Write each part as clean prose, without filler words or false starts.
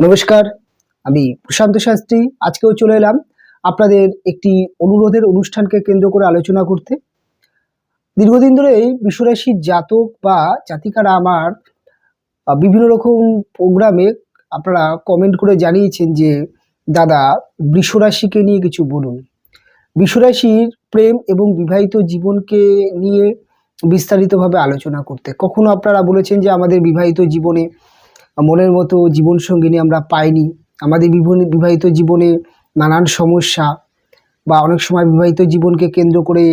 নমস্কার, আমি প্রশান্ত শাস্ত্রী। আজকেও চলে এলাম আপনাদের একটি অনুরোধের অনুষ্ঠানকে কেন্দ্র করে আলোচনা করতে। দীর্ঘদিন ধরেই বৃষরাশির জাতক বা জাতিকারা আমার বিভিন্ন রকম প্রোগ্রামে আপনারা কমেন্ট করে জানিয়েছেন যে দাদা, বৃষরাশিকে নিয়ে কিছু বলুন। বৃষরাশির প্রেম এবং বিবাহিত জীবনকে নিয়ে বিস্তারিতভাবে আলোচনা করতে। কখনো আপনারা বলেছেন যে আমাদের বিবাহিত জীবনে মনের মতো জীবনসঙ্গিনী আমরা পাইনি, আমাদের বিবাহিত জীবনে নানান সমস্যা, বা অনেক সময় বিবাহিত জীবনকে কেন্দ্র করে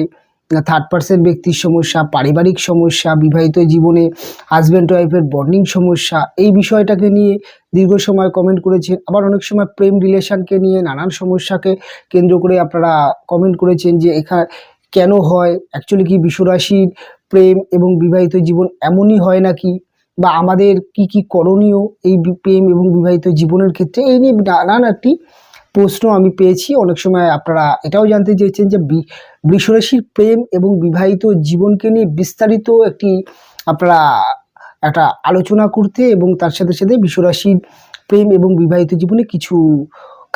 থার্ড পার্সন ব্যক্তির সমস্যা, পারিবারিক সমস্যা, বিবাহিত জীবনে হাজব্যান্ড ওয়াইফের বন্ডিং সমস্যা, এই বিষয়টাকে নিয়ে দীর্ঘ সময় কমেন্ট করেছেন। আবার অনেক সময় প্রেম রিলেশনকে নিয়ে নানান সমস্যাকে কেন্দ্র করে আপনারা কমেন্ট করেছেন যে এখানে কেন হয়, অ্যাকচুয়ালি কি বৃষরাশির প্রেম এবং বিবাহিত জীবন এমনই হয় নাকি, বা আমাদের কি কি করণীয় এই প্রেম এবং বিবাহিত জীবনের ক্ষেত্রে, এই নিয়ে নানান একটি প্রশ্ন আমি পেয়েছি। অনেক সময় আপনারা এটাও জানতে চেয়েছেন যে বৃষরাশির প্রেম এবং বিবাহিত জীবনকে নিয়ে বিস্তারিত একটি আপনারা একটা আলোচনা করতে, এবং তার সাথে সাথে বৃষরাশির প্রেম এবং বিবাহিত জীবনে কিছু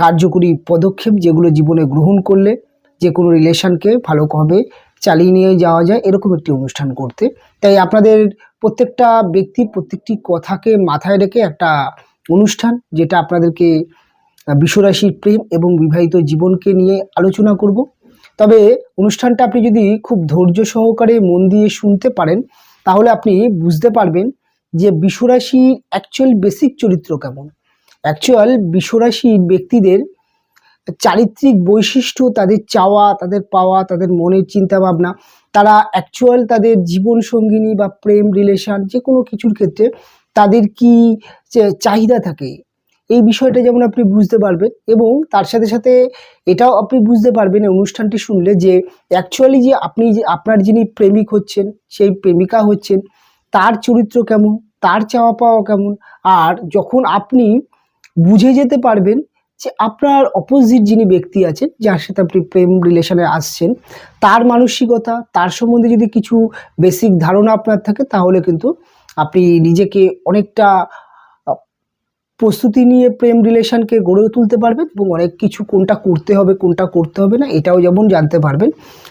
কার্যকরী পদক্ষেপ যেগুলো জীবনে গ্রহণ করলে যে কোনো রিলেশনকে ভালোভাবে চালিয়ে নিয়ে যাওয়া যায়, এরকম একটি অনুষ্ঠান করতে। তাই আপনাদের প্রত্যেকটা ব্যক্তির প্রত্যেকটি কথাকে মাথায় রেখে একটা অনুষ্ঠান, যেটা আপনাদেরকে বৃষরাশির প্রেম এবং বিবাহিত জীবনকে নিয়ে আলোচনা করব। তবে অনুষ্ঠানটা আপনি যদি খুব ধৈর্য সহকারে মন দিয়ে শুনতে পারেন, তাহলে আপনি বুঝতে পারবেন যে বৃষরাশির অ্যাকচুয়াল বেসিক চরিত্র কেমন। অ্যাকচুয়াল বৃষরাশির ব্যক্তিদের চারিত্রিক বৈশিষ্ট্য, তাদের চাওয়া, তাদের পাওয়া, তাদের মনের চিন্তা ভাবনা, তারা অ্যাকচুয়াল তাদের জীবন সঙ্গিনী বা প্রেম রিলেশন যে কোনো কিছুর ক্ষেত্রে তাদের কি চাহিদা থাকে, এই বিষয়টা যেমন আপনি বুঝতে পারবেন। এবং তার সাথে সাথে এটাও আপনি বুঝতে পারবেন এই অনুষ্ঠানটি শুনলে যে অ্যাকচুয়ালি যে আপনি যে আপনার যিনি প্রেমিক হচ্ছেন, সেই প্রেমিকা হচ্ছেন, তার চরিত্র কেমন, তার চাওয়া পাওয়া কেমন। আর যখন আপনি বুঝে যেতে পারবেন যে আপনার অপোজিট যিনি ব্যক্তি আছেন, যার সাথে আপনি প্রেম রিলেশনে আসছেন, তার মানসিকতা, তার সম্বন্ধে যদি কিছু বেসিক ধারণা আপনার থাকে, তাহলে কিন্তু আপনি নিজেকে অনেকটা প্রস্তুতি নিয়ে প্রেম রিলেশনকে গড়ে তুলতে পারবেন, এবং অনেক কিছু কোনটা করতে হবে কোনটা করতে হবে না এটাও যেমন জানতে পারবেন।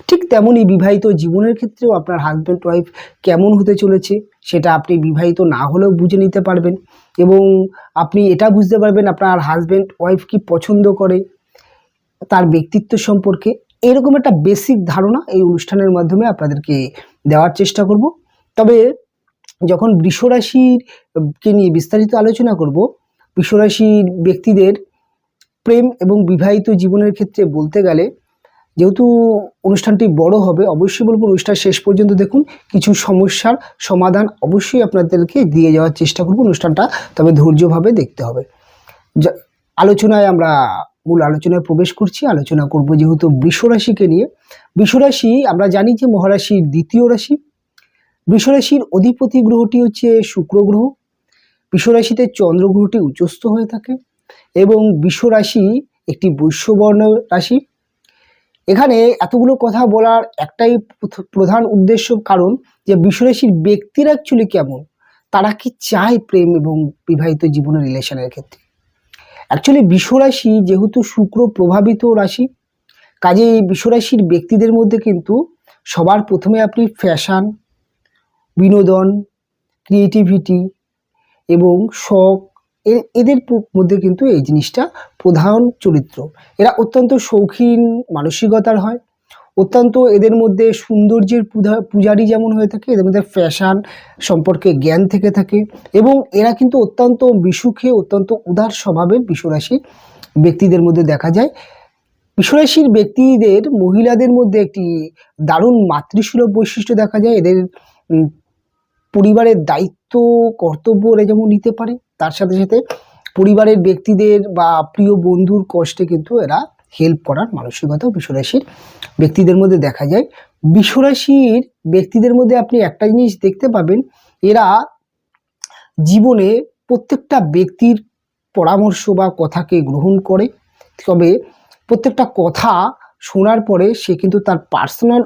ঠিক তেমনই বিবাহিত জীবনের ক্ষেত্রেও আপনার হাজব্যান্ড ওয়াইফ কেমন হতে চলেছে সেটা আপনি বিবাহিত না হলেও বুঝে নিতে পারবেন, এবং আপনি এটা বুঝতে পারবেন আপনার হাজব্যান্ড ওয়াইফ কি পছন্দ করে, তার ব্যক্তিত্ব সম্পর্কে এরকম একটা বেসিক ধারণা এই অনুষ্ঠানের মাধ্যমে আপনাদেরকে দেওয়ার চেষ্টা করব। তবে যখন বৃষরাশির কে নিয়ে বিস্তারিত আলোচনা করব, বৃষরাশির ব্যক্তিদের প্রেম এবং বিবাহিত জীবনের ক্ষেত্রে বলতে গেলে, যেহেতু অনুষ্ঠানটি বড় হবে, অবশ্যই বলবো অনুষ্ঠান শেষ পর্যন্ত দেখুন। কিছু সমস্যার সমাধান অবশ্যই আপনাদেরকে দিয়ে যাওয়ার চেষ্টা করব অনুষ্ঠানটা, তবে ধৈর্যভাবে দেখতে হবে। আলোচনায় আমরা মূল আলোচনায় প্রবেশ করছি। আলোচনা করব যেহেতু বৃষরাশিকে নিয়ে। বৃষরাশি আমরা জানি যে মহারাশির দ্বিতীয় রাশি। বৃষরাশির অধিপতি গ্রহটি হচ্ছে শুক্র গ্রহ। বৃষরাশিতে চন্দ্র গ্রহটি উচ্চস্থ হয়ে থাকে, এবং বৃষরাশি একটি বৈশ্যবর্ণ রাশি। এখানে এতগুলো কথা বলার একটাই প্রধান উদ্দেশ্য, কারণ যে বৃষরাশির ব্যক্তিরা অ্যাকচুয়ালি কেমন, তারা কি চায় প্রেম এবং বিবাহিত জীবনের রিলেশনের ক্ষেত্রে। অ্যাকচুয়ালি বৃষরাশি যেহেতু শুক্র প্রভাবিত রাশি, কাজেই বৃষরাশির ব্যক্তিদের মধ্যে কিন্তু সবার প্রথমে আপনি ফ্যাশন, বিনোদন, ক্রিয়েটিভিটি এবং শখ, এদের মধ্যে কিন্তু এই জিনিসটা প্রধান চরিত্র। এরা অত্যন্ত শৌখিন মানসিকতার হয়, অত্যন্ত এদের মধ্যে সৌন্দর্যের পূজারী যেমন হয়ে থাকে, এদের মধ্যে ফ্যাশন সম্পর্কে জ্ঞান থেকে থাকে, এবং এরা কিন্তু অত্যন্ত বিসুখে, অত্যন্ত উদার স্বভাবের বৃষরাশির ব্যক্তিদের মধ্যে দেখা যায়। বৃষরাশির ব্যক্তিদের মহিলাদের মধ্যে একটি দারুণ মাতৃসুলভ বৈশিষ্ট্য দেখা যায়। এদের পরিবারের দায়িত্ব, কর্তব্য এরা যেমন নিতে পারে, তার সাথে সাথে পরিবারের ব্যক্তিদের বা প্রিয় বন্ধুর কষ্টে কিন্তু এরা হেল্প করার মানসিকতা বৃষরাশির ব্যক্তিদের মধ্যে দেখা যায়। বৃষরাশির ব্যক্তিদের মধ্যে আপনি একটা জিনিস দেখতে পাবেন, এরা জীবনে প্রত্যেকটা ব্যক্তির পরামর্শ বা কথাকে গ্রহণ করে, তবে প্রত্যেকটা কথা শোনার পরে সে কিন্তু তার পার্সোনাল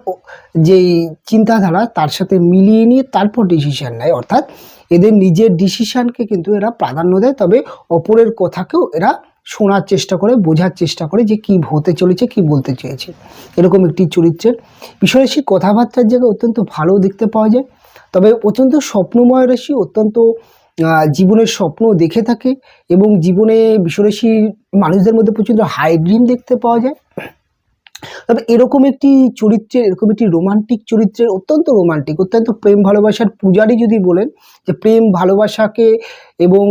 যেই চিন্তাধারা তার সাথে মিলিয়ে নিয়ে তারপর ডিসিশন নেয়। অর্থাৎ এদের নিজের ডিসিশনকে কিন্তু এরা প্রাধান্য দেয়, তবে অপরের কথাকেও এরা শোনার চেষ্টা করে, বোঝার চেষ্টা করে যে কি হতে চলেছে, কি বলতে চেয়েছে। এরকম একটি চরিত্রের বিষয়রাশি কথাবার্তার জায়গায় অত্যন্ত ভালো দেখতে পাওয়া যায়। তবে অত্যন্ত স্বপ্নময় রাশি, অত্যন্ত জীবনের স্বপ্ন দেখে থাকে এবং জীবনে বিষয়রাশি মানুষদের মধ্যে প্রচণ্ড হাই ড্রিম দেখতে পাওয়া যায়। তবে এরকম একটি চরিত্রের, এরকম একটি রোমান্টিক চরিত্রের, অত্যন্ত রোমান্টিক, অত্যন্ত প্রেম ভালোবাসার পূজারী যদি বলেন, যে প্রেম ভালোবাসাকে এবং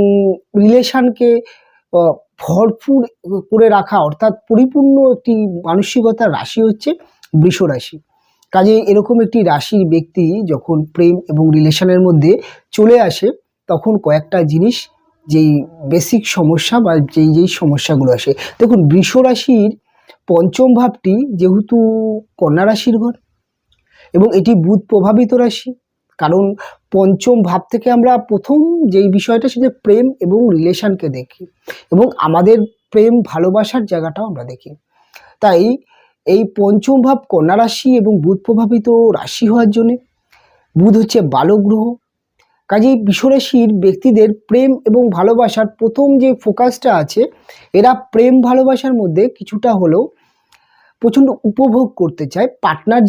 রিলেশনকে ভরপুর করে রাখা, অর্থাৎ পরিপূর্ণ একটি মানসিকতার রাশি হচ্ছে বৃষ রাশি। কাজে এরকম একটি রাশির ব্যক্তি যখন প্রেম এবং রিলেশনের মধ্যে চলে আসে, তখন কয়েকটা জিনিস, যেই বেসিক সমস্যা বা যেই সমস্যাগুলো আসে, দেখুন বৃষ রাশির পঞ্চম ভাবটি যেহেতু কন্যা রাশির ঘর এবং এটি বুধ প্রভাবিত রাশি, কারণ পঞ্চম ভাব থেকে আমরা প্রথম যেই বিষয়টা সেটা প্রেম এবং রিলেশনকে দেখি এবং আমাদের প্রেম ভালোবাসার জায়গাটাও আমরা দেখি। তাই এই পঞ্চম ভাব কন্যা রাশি এবং বুধ প্রভাবিত রাশি হওয়ার জন্যে, বুধ হচ্ছে বালক গ্রহ, কাজেই বৃষরাশির ব্যক্তিদের প্রেম এবং ভালোবাসার প্রথম যে ফোকাসটা আছে, এরা প্রেম ভালোবাসার মধ্যে কিছুটা হলেও প্রচণ্ড উপভোগ করতে চায়। পার্টনার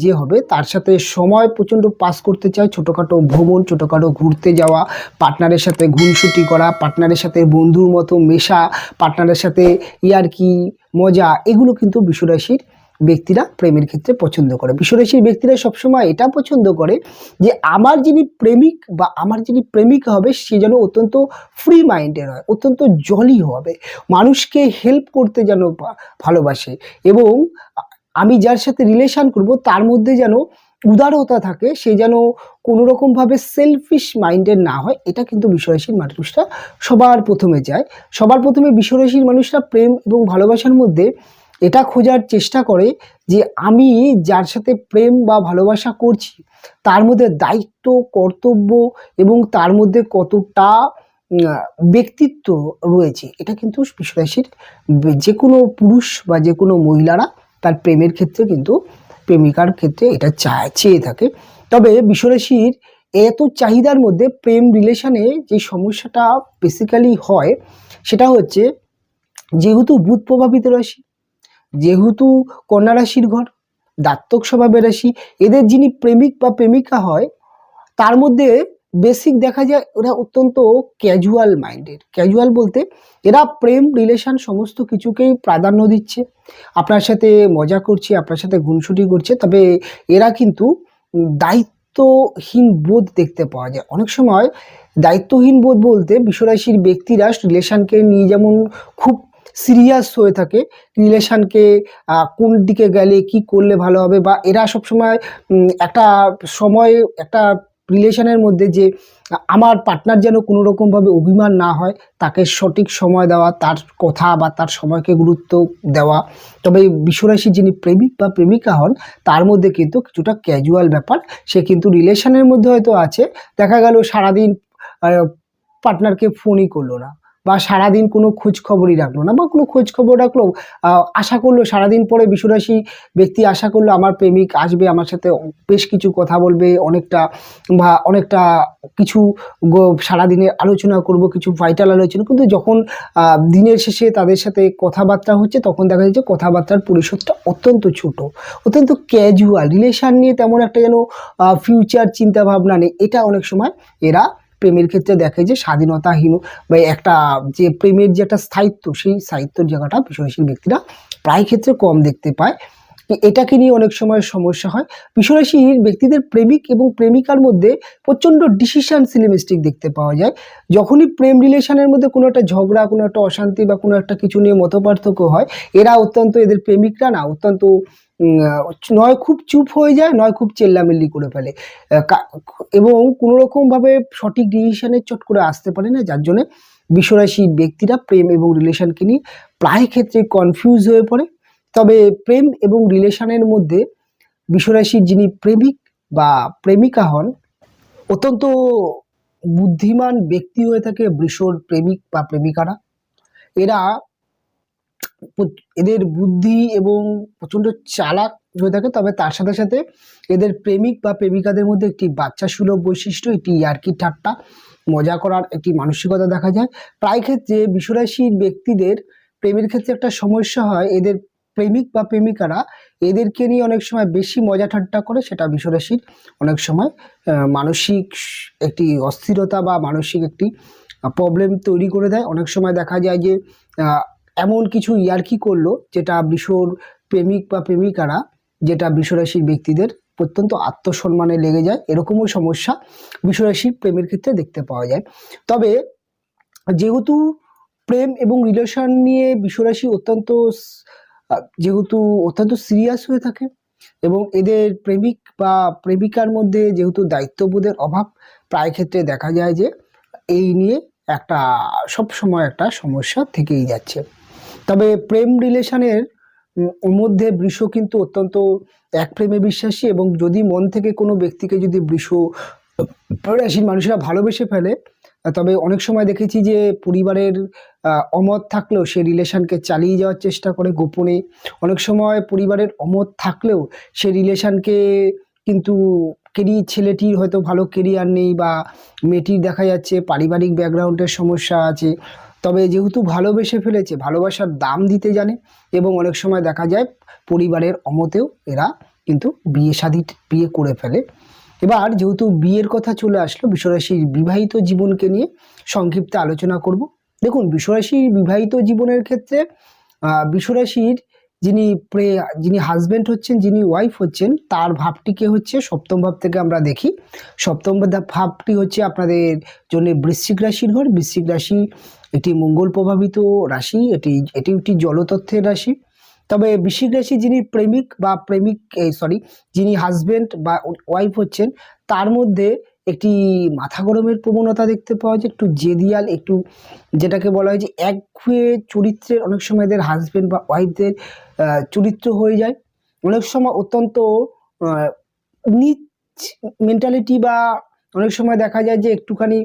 যে হবে তার সাথে সময় প্রচণ্ড পাস করতে চায়, ছোটোখাটো ভ্রমণ, ছোটোখাটো ঘুরতে যাওয়া, পার্টনারের সাথে ঘুমসুটি করা, পার্টনারের সাথে বন্ধুর মতো মেশা, পার্টনারের সাথে ইয়ার্কি মজা, এগুলো কিন্তু বৃষরাশির ব্যক্তিরা প্রেমের ক্ষেত্রে পছন্দ করে। বৃষরাশির ব্যক্তিরা সবসময় এটা পছন্দ করে যে আমার যিনি প্রেমিক বা আমার যিনি প্রেমিকা হবে সে যেন অত্যন্ত ফ্রি মাইন্ডের হয়, অত্যন্ত জলি হবে, মানুষকে হেল্প করতে যেন ভালোবাসে এবং আমি যার সাথে রিলেশন করব তার মধ্যে যেন উদারতা থাকে, সে যেন কোনো রকমভাবে সেলফিশ মাইন্ডের না হয়। এটা কিন্তু বৃষরাশির মানুষরা সবার প্রথমে চায়। সবার প্রথমে বৃষরাশির মানুষরা প্রেম এবং ভালোবাসার মধ্যে এটা খোঁজার চেষ্টা করে যে আমি যার সাথে প্রেম বা ভালোবাসা করছি তার মধ্যে দায়িত্ব, কর্তব্য এবং তার মধ্যে কতটা ব্যক্তিত্ব রয়েছে। এটা কিন্তু বৃষরাশির যে কোনো পুরুষ বা যে কোনো মহিলারা তার প্রেমের ক্ষেত্রে কিন্তু প্রেমিকার ক্ষেত্রে এটা চেয়ে থাকে। তবে বৃষরাশির এত চাহিদার মধ্যে প্রেম রিলেশনে যে সমস্যাটা বেসিক্যালি হয় সেটা হচ্ছে, যেহেতু বুধ প্রভাবিত রাশি, যেহেতু কন্যা রাশির ঘর, দাত্তক স্বভাবের রাশি, এদের যিনি প্রেমিক বা প্রেমিকা হয় তার মধ্যে বেসিক দেখা যায় ওরা অত্যন্ত ক্যাজুয়াল মাইন্ডেড। ক্যাজুয়াল বলতে এরা প্রেম রিলেশন সমস্ত কিছুকেই প্রাধান্য দিচ্ছে, আপনার সাথে মজা করছে, আপনার সাথে গুনসুটি করছে, তবে এরা কিন্তু দায়িত্বহীন বোধ দেখতে পাওয়া যায়। অনেক সময় দায়িত্বহীন বোধ বলতে বৃষরাশির ব্যক্তিরা রিলেশনকে নিয়ে যেমন খুব সিরিয়াস হয়ে থাকে, রিলেশনকে কোন দিকে গেলে কি করলে ভালো হবে, বা এরা সবসময় একটা সময় একটা রিলেশনের মধ্যে যে আমার পার্টনার যেন কোনো রকমভাবে অভিমান না হয়, তাকে সঠিক সময় দেওয়া, তার কথা বা তার সময়কে গুরুত্ব দেওয়া। তবে বৃষরাশির যিনি প্রেমিক বা প্রেমিকা হন তার মধ্যে কিন্তু কিছুটা ক্যাজুয়াল ব্যাপার, সে কিন্তু রিলেশনের মধ্যে হয়তো আছে, দেখা গেল সারাদিন পার্টনারকে ফোনই করলো না বা সারাদিন কোনো খোঁজ খবরই রাখলো না, বা কোনো খোঁজ খবর রাখলো, আশা করলো সারাদিন পরে বৃষরাশি ব্যক্তি আশা করলো আমার প্রেমিক আসবে, আমার সাথে বেশ কিছু কথা বলবে, অনেকটা কিছু সারাদিনে আলোচনা করব, কিছু ভাইটাল আলোচনা, কিন্তু যখন দিনের শেষে তাদের সাথে কথাবার্তা হচ্ছে তখন দেখা যাচ্ছে কথাবার্তার পরিসরটা অত্যন্ত ছোট, অত্যন্ত ক্যাজুয়াল, রিলেশন নিয়ে তেমন একটা যেন ফিউচার চিন্তা ভাবনা নেই। এটা অনেক সময় এরা প্রেমের ক্ষেত্রে দেখে যে স্বাধীনতাহীন বা একটা যে প্রেমের যে একটা স্থায়িত্ব, সেই স্থায়িত্বের জায়গাটা বৃষরাশির ব্যক্তিরা প্রায় ক্ষেত্রে কম দেখতে পায়। এটাকে নিয়ে অনেক সময় সমস্যা হয়। বৃষরাশির ব্যক্তিদের প্রেমিক এবং প্রেমিকার মধ্যে প্রচণ্ড ডিসিশন সিনেমিস্টিক দেখতে পাওয়া যায়। যখনই প্রেম রিলেশনের মধ্যে কোনো একটা ঝগড়া, কোনো একটা অশান্তি বা কোনো একটা কিছু নিয়ে মতপার্থক্য হয়, এরা অত্যন্ত, এদের প্রেমিকরা না অত্যন্ত নয় খুব চুপ হয়ে যায়, নয় খুব চেল্লামিল্লি করে ফেলে এবং কোনো রকমভাবে সঠিক ডিসিশনে চট করে আসতে পারে না, যার জন্য বৃষরাশির ব্যক্তিরা প্রেম এবং রিলেশনকে নিয়ে প্রায় ক্ষেত্রে কনফিউজ হয়ে পড়ে। তবে প্রেম এবং রিলেশনের মধ্যে বৃষরাশির যিনি প্রেমিক বা প্রেমিকা হন অত্যন্ত বুদ্ধিমান ব্যক্তি হয়ে থাকে বৃষর প্রেমিক বা প্রেমিকারা। এরা এদের বুদ্ধি এবং প্রচণ্ড চালাক হয়ে থাকে, তবে তার সাথে সাথে এদের প্রেমিক বা প্রেমিকাদের মধ্যে একটি বাচ্চা সুলভ বৈশিষ্ট্য, একটি ইয়ার্কি ঠাট্টা মজা করার একটি মানসিকতা দেখা যায়। প্রায় ক্ষেত্রে বিশ্বরাশির ব্যক্তিদের প্রেমের ক্ষেত্রে একটা সমস্যা হয়, এদের প্রেমিক বা প্রেমিকারা এদেরকে নিয়ে অনেক সময় বেশি মজা ঠাট্টা করে, সেটা বিশ্বরাশির অনেক সময় মানসিক একটি অস্থিরতা বা মানসিক একটি প্রবলেম তৈরি করে দেয়। অনেক সময় দেখা যায় যে এমন কিছু ইয়ার্কি করলো যেটা বিশ্বর প্রেমিক বা প্রেমিকারা, যেটা বিশ্বরাশির ব্যক্তিদের অত্যন্ত আত্মসম্মানে লেগে যায়। এরকমও সমস্যা বিশ্বরাশির প্রেমের ক্ষেত্রে দেখতে পাওয়া যায়। তবে যেহেতু প্রেম এবং রিলেশন নিয়ে বিশ্বরাশি যেহেতু অত্যন্ত সিরিয়াস হয়ে থাকে এবং এদের প্রেমিক বা প্রেমিকার মধ্যে যেহেতু দায়িত্ববোধের অভাব, প্রায় ক্ষেত্রে দেখা যায় যে এই নিয়ে একটা সব সময় একটা সমস্যা থেকেই যাচ্ছে। তবে প্রেম রিলেশনের মধ্যে বৃষ কিন্তু অত্যন্ত এক প্রেমে বিশ্বাসী, এবং যদি মন থেকে কোনো ব্যক্তিকে যদি বৃষ রাশির মানুষরা ভালোবেসে ফেলে, তবে অনেক সময় দেখেছি যে পরিবারের অমত থাকলেও সে রিলেশনকে চালিয়ে যাওয়ার চেষ্টা করে গোপনে। অনেক সময় পরিবারের অমত থাকলেও সে রিলেশনকে কিন্তু ছেলেটির হয়তো ভালো কেরিয়ার নেই বা মেয়েটির দেখা যাচ্ছে পারিবারিক ব্যাকগ্রাউন্ডের সমস্যা আছে, তবে যেহেতু ভালোবেসে ফেলেছে, ভালোবাসার দাম দিতে জানে, এবং অনেক সময় দেখা যায় পরিবারের অমতেও এরা কিন্তু বিয়ে করে ফেলে। এবার যেহেতু বিয়ের কথা চলে আসলো, বিশ্বরাশির বিবাহিত জীবনকে নিয়ে সংক্ষিপ্ত আলোচনা করব। দেখুন, বিশ্বরাশির বিবাহিত জীবনের ক্ষেত্রে বিশ্বরাশির যিনি হাজবেন্ড হচ্ছেন, যিনি ওয়াইফ হচ্ছেন, তার ভাবটিকে হচ্ছে সপ্তম ভাব থেকে আমরা দেখি। সপ্তম ভাবটি হচ্ছে আপনাদের জন্য বৃশ্চিক রাশির ঘর। বৃশ্চিক রাশি এটি মঙ্গল প্রভাবিত রাশি, এটি একটি জলতত্ত্বের রাশি। তবে বৃশ্চিক রাশি যিনি প্রেমিক বা যিনি হাজবেন্ড বা ওয়াইফ হচ্ছেন, তার মধ্যে একটি মাথা গরমের প্রবণতা দেখতে পাওয়া যায়, একটু জেদিয়াল, একটু যেটাকে বলা হয় যে একগুঁয়ে চরিত্রের অনেক সময় এদের হাজবেন্ড বা ওয়াইফদের চরিত্র হয়ে যায়। অনেক সময় অত্যন্ত নিচ মেন্টালিটি, বা অনেক সময় দেখা যায় যে একটুখানি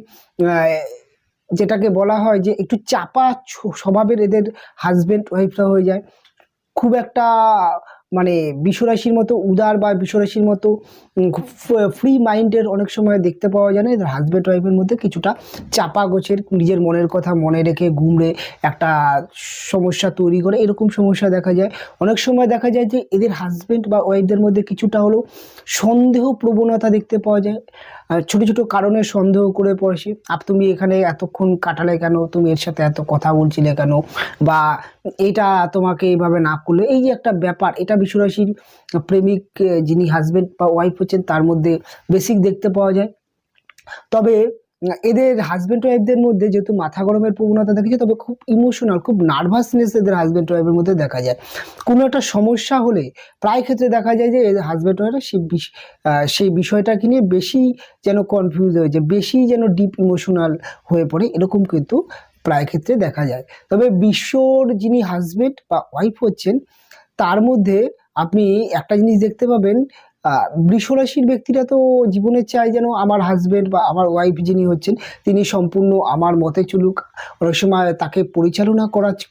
যেটাকে বলা হয় যে একটু চাপা স্বভাবের এদের হাজবেন্ড ওয়াইফরা হয়ে যায়। খুব একটা মানে বিশ্বরাশির মতো উদার বা বিশ্বরাশির মতো ফ্রি মাইন্ডের অনেক সময় দেখতে পাওয়া যায় না। এদের হাজব্যান্ড ওয়াইফের মধ্যে কিছুটা চাপা গোছের, নিজের মনের কথা মনে রেখে ঘুমড়ে একটা সমস্যা তৈরি করে, এরকম সমস্যা দেখা যায়। অনেক সময় দেখা যায় যে এদের হাজব্যান্ড বা ওয়াইফদের মধ্যে কিছুটা হলেও সন্দেহ প্রবণতা দেখতে পাওয়া যায়। ছোট ছোট কারণে সন্দেহ করে পড়েছি, তুমি এখানে এতক্ষণ কাটালে কেন, তুমি এর সাথে এত কথা বলছিলে কেন, বা এটা তোমাকে এইভাবে না করলে, এই যে একটা ব্যাপার, এটা বিশ্বরাশির প্রেমিক যিনি হাজবেন্ড বা ওয়াইফ হচ্ছেন তার মধ্যে বেসিক দেখতে পাওয়া যায়। তবে এদের হাজবেন্ড ওয়াইফদের মধ্যে যেহেতু মাথা গরমের প্রবণতা দেখা যায়, তবে খুব ইমোশনাল, খুব নার্ভাসনেস এদের হাজবেন্ড ওয়াইফের মধ্যে দেখা যায়। কোনো একটা সমস্যা হলে প্রায় ক্ষেত্রে দেখা যায় যে এদের হাজবেন্ড ওয়াইফরা সেই বিষয়টাকে নিয়ে বেশি যেন কনফিউজ হয়ে যায়, বেশি যেন ডিপ ইমোশনাল হয়ে পড়ে, এরকম কিন্তু প্রায় ক্ষেত্রে দেখা যায়। তবে বিশ্বর যিনি হাজবেন্ড বা ওয়াইফ হচ্ছেন, তার মধ্যে আপনি একটা জিনিস দেখতে পাবেন, বৃষ রাশির ব্যক্তিরা তো জীবনে চায় যেন আমার হাজবেন্ড বা আমার ওয়াইফ যিনি হচ্ছেন তিনি সম্পূর্ণ আমার মতে চলুক, অনেক সময় তাকে পরিচালনা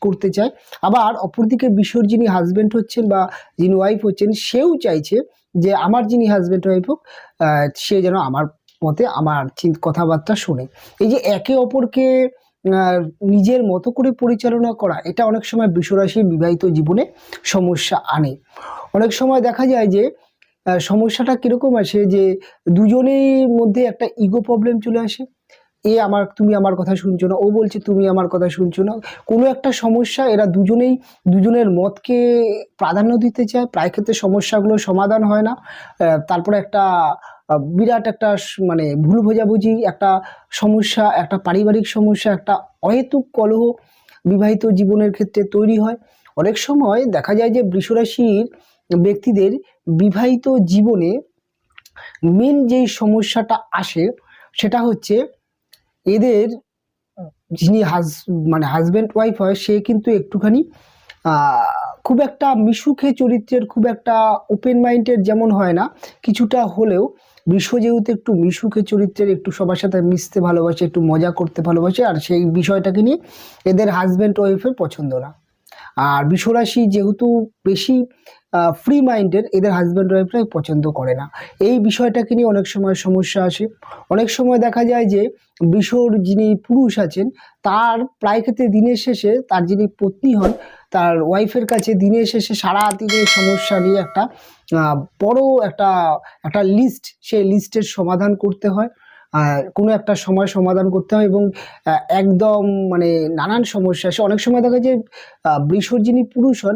করতে চায়। আবার অপরদিকে বিশ্বর যিনি হাজবেন্ড হচ্ছেন বা যিনি ওয়াইফ হচ্ছেন, সেও চাইছে যে আমার যিনি হাজবেন্ড ওয়াইফ হোক, সে যেন আমার মতে আমার কথাবার্তা শোনে। এই যে একে অপরকে নিজের মতো করে পরিচালনা করা, এটা অনেক সময় বৃষ রাশির বিবাহিত জীবনে সমস্যা আনে। অনেক সময় দেখা যায় যে সমস্যাটা কিরকম আসে, যে দুজনের মধ্যে একটা ইগো প্রবলেম চলে আসে। তুমি আমার কথা শুনছো না, ও বলছে তুমি আমার কথা শুনছো না। কোনো একটা সমস্যা, এরা দুজনেই দুজনের মতকে প্রাধান্য দিতে চায়, প্রায় ক্ষেত্রে সমস্যাগুলো সমাধান হয় না। তারপরে একটা বিরাট একটা মানে ভুল বোঝাবুঝি, একটা সমস্যা, একটা পারিবারিক সমস্যা, একটা অহেতুক কলহ বিবাহিত জীবনের ক্ষেত্রে তৈরি হয়। অনেক সময় দেখা যায় যে বৃষ রাশির ব্যক্তিদের বিবাহিত জীবনে মেন যেই সমস্যাটা আসে, সেটা হচ্ছে এদের যিনি হাজব্যান্ড ওয়াইফ হয়, সে কিন্তু একটুখানি খুব একটা মিশুকে চরিত্রের, খুব একটা ওপেন মাইন্ডের যেমন হয় না, কিছুটা হলেও বৃষ যেহেতু একটু মিশুকে চরিত্রের, একটু সবার সাথে মিশতে ভালোবাসে, একটু মজা করতে ভালোবাসে, আর সেই বিষয়টাকে নিয়ে এদের হাজব্যান্ড ওয়াইফের পছন্দ না। আর বৃষরাশি যেহেতু বেশি ফ্রি মাইন্ডের, এদের হাজব্যান্ড ওয়াইফরাই পছন্দ করে না। এই বিষয়টাকে নিয়ে অনেক সময় সমস্যা আসে। অনেক সময় দেখা যায় যে বৃষর যিনি পুরুষ আছেন তার প্রায় ক্ষেত্রে দিনের শেষে তার যিনি পত্নী হন তার ওয়াইফের কাছে দিনের শেষে সারা দিনের সমস্যা নিয়ে একটা বড় একটা লিস্ট, সেই লিস্টের সমাধান করতে হয়, কোনো একটা সময় সমাধান করতে হয় এবং একদম মানে নানান সমস্যা আসে। অনেক সময় দেখা যায় বৃষর যিনি পুরুষ হন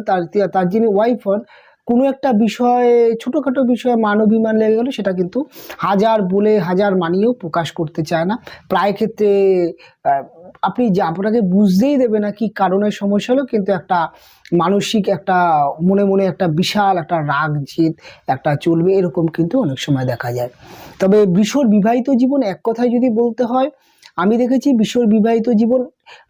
তার যিনি ওয়াইফ হন, কোনো একটা বিষয়ে ছোটোখাটো বিষয়ে মান অভিমান লেগে গেলো, সেটা কিন্তু হাজার বলে হাজার মানিয়েও প্রকাশ করতে চায় না। প্রায় ক্ষেত্রে আপনি যে আপনাকে বুঝতেই দেবে না কি কারণের সমস্যা হলো, কিন্তু একটা মানসিক একটা মনে মনে একটা বিশাল একটা রাগ জেদ একটা চলবে, এরকম কিন্তু অনেক সময় দেখা যায়। তবে বৃষর বিবাহিত জীবন এক কথায় যদি বলতে হয়, আমি দেখেছি বৃষর বিবাহিত জীবন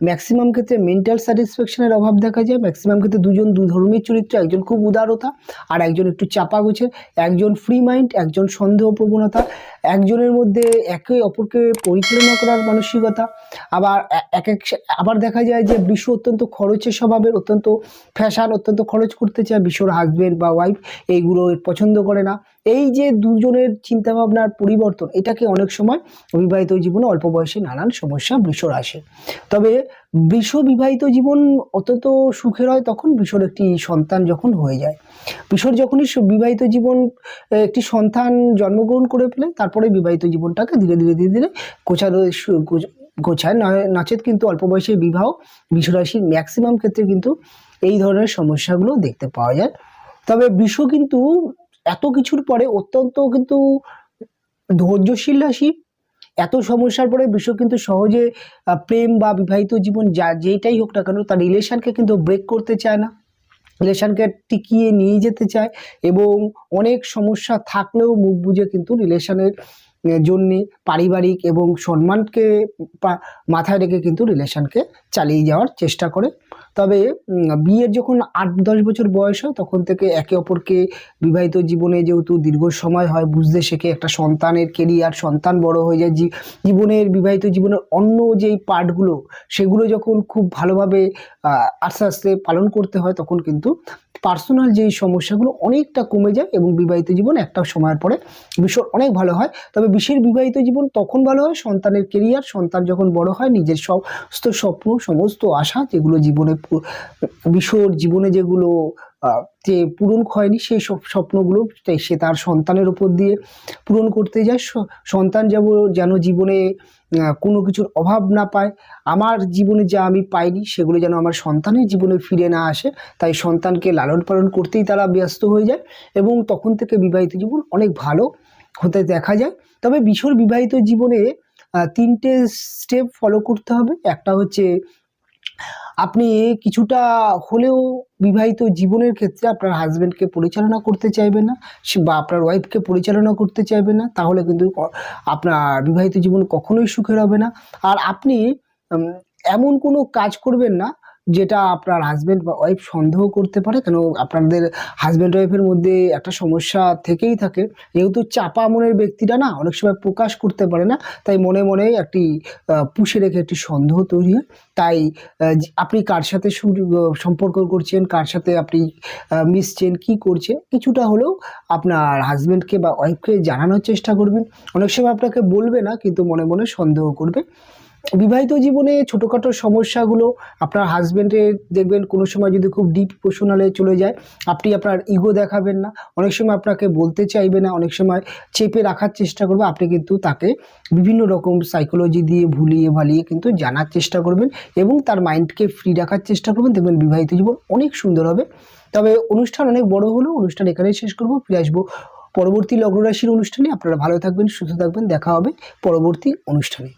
ম্যাক্সিমাম ক্ষেত্রে মেন্টাল স্যাটিসফ্যাকশনের অভাব দেখা যায়। ম্যাক্সিমাম ক্ষেত্রে দু ধর্মীর চরিত্র, একজন খুব উদারতা আর একজন একটু চাপা গোছের, একজন ফ্রি মাইন্ড, একজন সন্দেহ প্রবণতা, একজনের মধ্যে একে অপরকে পরিচালনা করার মানসিকতা। আবার আবার দেখা যায় যে বৃষ অত্যন্ত খরচের স্বভাবের, অত্যন্ত ফ্যাশন, অত্যন্ত খরচ করতে চায়। বৃষর হাজবেন্ড বা ওয়াইফ এইগুলো পছন্দ করে না। এই যে দুজনের চিন্তাভাবনার পরিবর্তন, এটাকে অনেক সময় বিবাহিত জীবনে অল্প বয়সে নানান সমস্যা বৃষর আসে। তবে বৃষ বিবাহিত জীবন অত্যন্ত সুখের হয় তখন বৃষর একটি সন্তান যখন হয়ে যায়। বৃষর যখনই বিবাহিত জীবন একটি সন্তান জন্মগ্রহণ করে ফেলে, তারপরে বিবাহিত জীবনটাকে ধীরে ধীরে ধীরে ধীরে গোছায় নাচেত কিন্তু অল্প বয়সে বিবাহ বৃষরাশির ম্যাক্সিমাম ক্ষেত্রে কিন্তু এই ধরনের সমস্যাগুলো দেখতে পাওয়া যায়। তবে বৃষ কিন্তু এত কিছুর পরে অত্যন্ত কিন্তু ধৈর্যশীল রাশি। এত সমস্যার পরে বৃষ কিন্তু সহজে প্রেম বা বিবাহিত জীবন যেটাই হোক না কেন তার রিলেশনকে কিন্তু ব্রেক করতে চায় না, রিলেশনকে টিকিয়ে নিয়ে যেতে চায় এবং অনেক সমস্যা থাকলেও মুখ বুজে কিন্তু রিলেশনের জন্যে পারিবারিক এবং সম্মানকে মাথায় রেখে কিন্তু রিলেশনকে চালিয়ে যাওয়ার চেষ্টা করে। তবে বিয়ের যখন 8-10 বছর বয়স হয় তখন থেকে একে অপরকে বিবাহিত জীবনে যেহেতু দীর্ঘ সময় হয় বুঝতে শেখে, একটা সন্তানের কেরিয়ার, সন্তান বড় হয়ে যায়, জীবনের বিবাহিত জীবনের অন্য যেই পার্টগুলো সেগুলো যখন খুব ভালোভাবে আস্তে আস্তে পালন করতে হয় তখন কিন্তু পার্সোনাল যেই সমস্যাগুলো অনেকটা কমে যায় এবং বিবাহিত জীবন একটা সময়ের পরে বৃষর অনেক ভালো হয়। তবে বৃষের বিবাহিত জীবন তখন ভালো হয় সন্তানের কেরিয়ার, সন্তান যখন বড় হয়, নিজের সমস্ত স্বপ্ন, সমস্ত আশা যেগুলো জীবনে বৃষর জীবনে যেগুলো যে পূরণ হয়নি সেই সব স্বপ্নগুলো সে তার সন্তানের উপর দিয়ে পূরণ করতে যায়। সন্তান যেন জীবনে কোনো কিছুর অভাব না পায়, আমার জীবনে যা আমি পাইনি সেগুলো যেন আমার সন্তানের জীবনে ফিরে না আসে, তাই সন্তানকে লালন পালন করতেই তারা ব্যস্ত হয়ে যায় এবং তখন থেকে বিবাহিত জীবন অনেক ভালো হতে দেখা যায়। তবে বৃষর বিবাহিত জীবনে 3টে স্টেপ ফলো করতে হবে। একটা হচ্ছে আপনি কিছুটা হলেও বিবাহিত জীবনের ক্ষেত্রে আপনার হাজব্যান্ডকে পরিচালনা করতে চাইবেন না বা আপনার ওয়াইফকে পরিচালনা করতে চাইবেন না, তাহলে কিন্তু আপনার বিবাহিত জীবন কখনোই সুখের হবে না। আর আপনি এমন কোনো কাজ করবেন না যেটা আপনার হাজব্যান্ড বা ওয়াইফ সন্দেহ করতে পারে, কেন আপনাদের হাজব্যান্ড ওয়াইফের মধ্যে একটা সমস্যা থেকেই থাকে। যেহেতু চাপা মনের ব্যক্তিরা না অনেক সময় প্রকাশ করতে পারে না, তাই মনে মনে একটি পুষে রেখে একটি সন্দেহ তৈরি হয়। তাই আপনি কার সাথে সম্পর্ক করছেন, কার সাথে আপনি মিশছেন, কি করছেন, কিছুটা হলেও আপনার হাজব্যান্ডকে বা ওয়াইফকে জানানোর চেষ্টা করবেন। অনেক সময় আপনাকে বলবে না কিন্তু মনে মনে সন্দেহ করবে। বিবাহিত জীবনে ছোটোখাটো সমস্যাগুলো আপনার হাজব্যান্ডের দেখবেন কোনো সময় যদি খুব ডিপ ইমোশনালে চলে যায়, আপনি আপনার ইগো দেখাবেন না, অনেক সময় আপনাকে বলতে চাইবে না, অনেক সময় চেপে রাখার চেষ্টা করবে, আপনি কিন্তু তাকে বিভিন্ন রকম সাইকোলজি দিয়ে ভুলিয়ে ভালিয়ে কিন্তু জানার চেষ্টা করবেন এবং তার মাইন্ডকে ফ্রি রাখার চেষ্টা করবেন, দেখবেন বিবাহিত জীবন অনেক সুন্দর হবে। তবে অনুষ্ঠান অনেক বড় হলো, অনুষ্ঠান এখানেই শেষ করবো, ফিরে আসবো পরবর্তী লগ্ন রাশির অনুষ্ঠানে। আপনারা ভালো থাকবেন, সুস্থ থাকবেন, দেখা হবে পরবর্তী অনুষ্ঠানে।